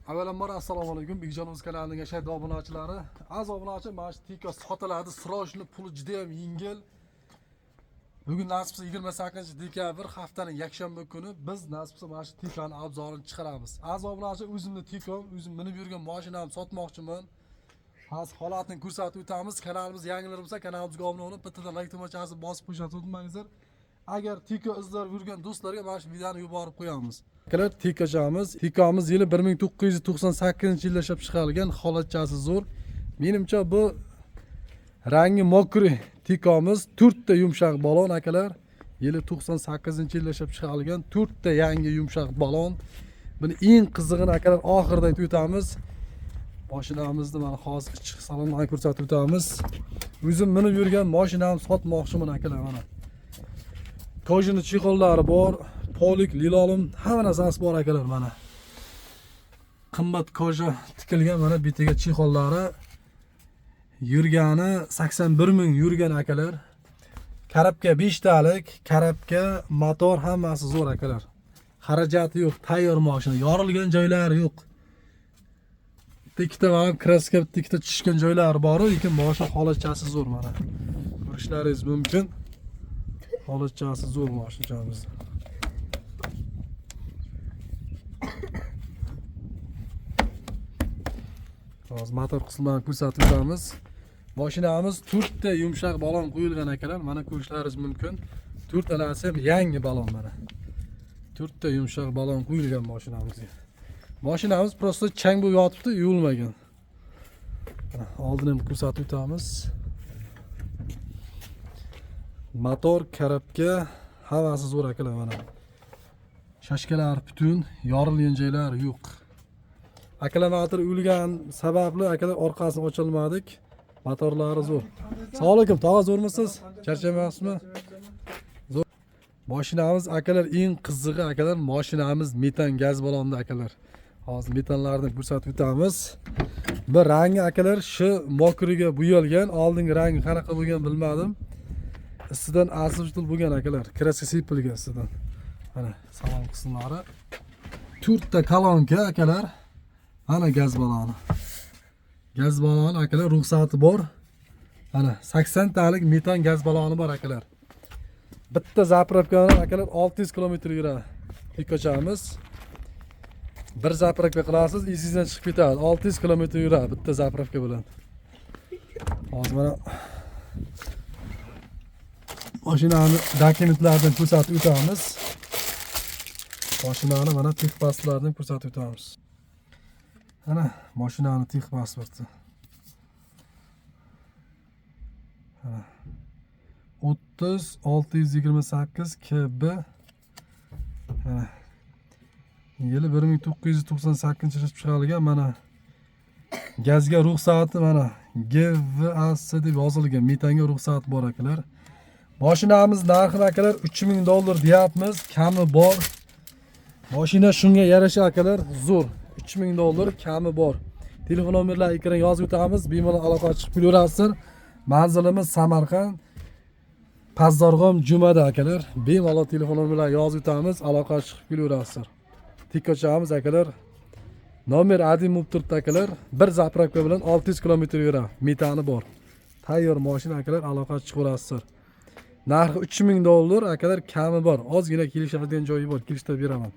Avvalambor assalomu alaykum. Bigjonimiz kanalining ashaddiy obunachilari. Az obunachi mana shu Tiko sotiladi. Srochni puli juda ham yengil. Bugun nasibsa 28-dekabr haftaning yakshanba kuni biz nasibsa mana shu Tikoning obzorini chiqaramiz. Az obunachi o'zimni Tiko, o'zim minib yurgan mashinamni sotmoqchiman. Hozir holatni ko'rsatib o'tamiz. Kanalimiz yangilar bo'lsa kanalimizga obuna bo'lib, bittadan like tugmachasini bosib qo'yishni unutmangizlar. Agar Tiko izlab yurgan do'stlarga mana shu videoni yuborib qo'yamiz. Tikomiz yili 1998-yilda ishlab chiqarilgan, holatchasi zo'r. Menimcha bu rangi mokri Tikomiz 4 ta yumshoq balon akalar. Yili 98-yilda ishlab chiqarilgan 4 ta yangi yumshoq balon. Buni eng qizig'ini akalar oxirida aytib o'tamiz. Mashinamizni mana hozir ichki salondan ko'rsatib o'tamiz. O'zim minib yurgan mashinamni sotmoqchiman akalar mana. Kojini chexollari bor, polik, lilolim, hamma narsasi bor akalar mana. Qimmat koja tikilgan mana bitiga chexollari. Yurgani 81 ming yurgan akalar. Karabka 5 talik, karabka, motor hammasi zo'r akalar. Xarajati yo'q, tayyor mashina, yorilgan joylari yo'q. Ikkita ham kraska ikkita tushgan joylari bor, lekin mashina holatchasi zo'r mana. Ko'rishlaringiz mumkin. Holatchasi zo'r mashinamiz. Hozir motor qismini ko'rsatib o'tamiz. Mashinamiz 4 ta yumshoq balon qo'yilgan akalar, mana ko'rishlaringiz mumkin. 4 tanasi ham yangi balon mana. 4 ta yumshoq balon qo'yilgan mashinamizga. Mashinamiz prosta chang bo'lib yotibdi, yuvilmagan. Oldini ham ko'rsatib o'tamiz. Motor, karabka, hammasi zo'r akalar mana. Shashkalar butun, yorilgan joylar yo'q. Akkumulyator o'lgan sababli akalar orqasini ocholmadik. Motorlari zo'r. Assalomu alaykum, tog'a zo'rmisiz? Charchamayapsizmi? Zo'r. Mashinamiz akalar eng qizig'i akalar, mashinamiz metan gaz balonda akalar. Hozir metanlarni ko'rsatib o'tamiz. Bu rangi akalar shu mokriga bo'yalgan, oldingi rangi qanaqa bo'lgan bilmadim. Istidan asl bo'lgan akalar, kraska sepilgan istidan. Mana salon qismlari. 4 ta kolonka akalar. Mana gaz baloni. Gaz baloni akalar ruxsati bor. Mana 80 talik metan gaz baloni bor akalar. Bitta zapravkani akalar 600 km yuradi. Tikochamiz. Bir zapravka qilasiz, esingizdan chiqib ketadi. 600 km yuradi bitta zapravka bilan. Hozir mana mashinani dokumentlardan ko'rsatib o'tamiz. Mashinani mana texnik pasportlardan ko'rsatib o'tamiz. Mana mashinani texnik pasporti. 30628 KB. Yili 1998-yilda chiqarilgan mana gazga ruxsati mana GVAS deb yozilgan, metanga ruxsat bor akalar. Mashinamiz narxi akalar $3000 deyapmiz, kami bor. Mashina shunga yarasha akalar zo'r. $3000 kami bor. Telefon nomerlarini ekranga yozib o'tamiz, bemalol aloqa chiqib kelaverasizlar. Manzilimiz Samarqand, Pazdorg'om Jumada akalar. Bemalol telefon nomerlarini yozib o'tamiz, aloqa chiqib kelaverasizlar. Tikochamiz akalar. Nomer adim bo'lib turibdi akalar. Bir zapravka bilan 600 km yuradi. Metani bor. Tayyor mashina akalar, aloqa chiqaverasizlar. Narxi $3000 akalar, kami bor. Ozgina kelishadigan joyi bor, kelishda beraman.